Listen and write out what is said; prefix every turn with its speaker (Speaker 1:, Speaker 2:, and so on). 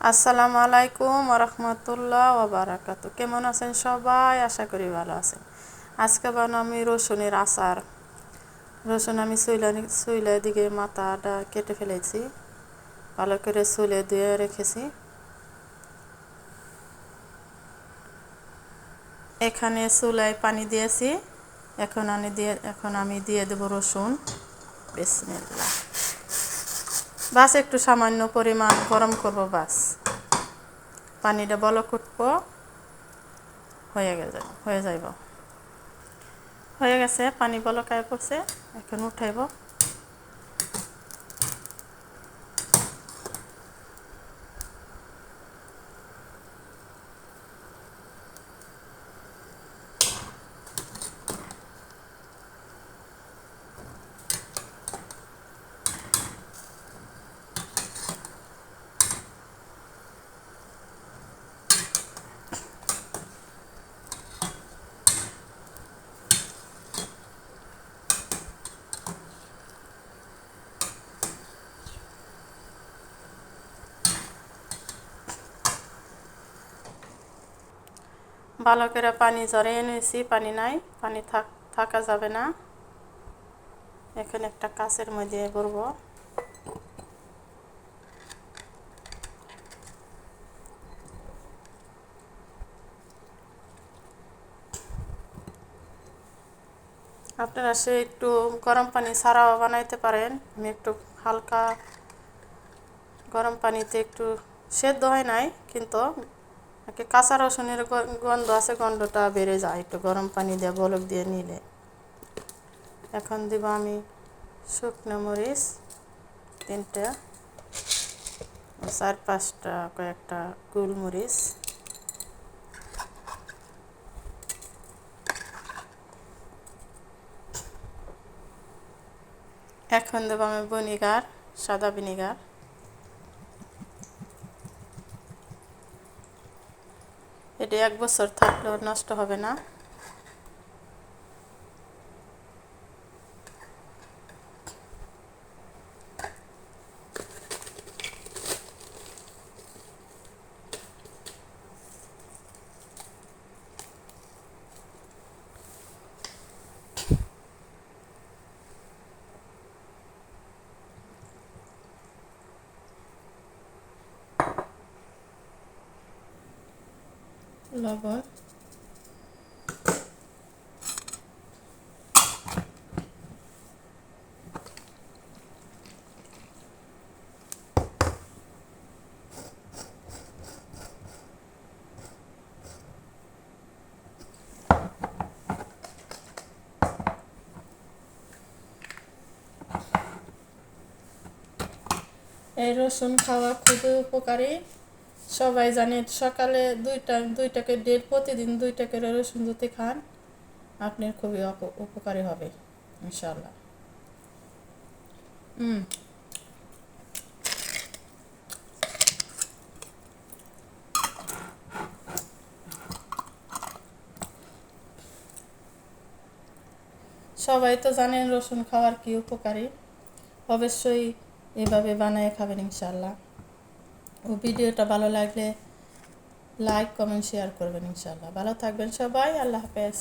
Speaker 1: আসসালামু আলাইকুম ওয়া রাহমাতুল্লাহি ওয়া বারাকাতুহু। কেমন আছেন সবাই? আশা করি ভালো আছেন। আজকে বানাবো আমি রসুনের আচার। রসুন আমি চুইলা দিকে মাথাটা কেটে ফেলেছি, ভালো করে চুলে ধুয়ে রেখেছি। এখানে চুলায় পানি দিয়েছি, এখন আমি দিয়ে দেব রসুন। বিসমিল্লাহ। বাস একটু সামান্য পরিমাণ গরম করব, বাস পানিটা বলক উঠবো, হয়ে গেছে পানি বলকায় পড়ছে, এখন উঠাইব। ভালো করে পানি ঝরিয়ে নিয়েছি, পানি নাই, পানি থাকা যাবে না। এখানে একটা কাঁচের মধ্যে ভরবো। আপনারা সে একটু গরম পানি ছাড়াও বানাইতে পারেন। আমি একটু হালকা গরম পানিতে, একটু সেদ্ধ হয় নাই কিন্তু কাঁচা রসুনের গন্ধ আছে, গন্ধটা বেড়ে যায় একটু গরম পানি দিয়ে বলক দিয়ে নিলে। এখন দিব আমি শুকনো মরিচ 3টা, 4-5টা কয়েকটা গোলমরিচ। এখন দেবো আমি ভিনেগার, সাদা ভিনেগার। এটা 1 বছর থাকলেও নষ্ট হবে না। লবণ, এই রসুন খাওয়া খুবই উপকারী। সবাই জানে, সকালে 2টাকে ডেট, প্রতিদিন 2টা করে রসুন যদি খান আপনার খুবই উপকারী হবে ইনশাআল্লাহ। সবাই তো জানেন রসুন খাওয়ার কি উপকারী। অবশ্যই এভাবে বানিয়ে খাবেন ইনশাআল্লাহ। ও ভিডিওটা ভালো লাগলে লাইক, কমেন্ট, শেয়ার করবেন ইনশাআল্লাহ। ভালো থাকবেন সবাই, আল্লাহ হাফেজ।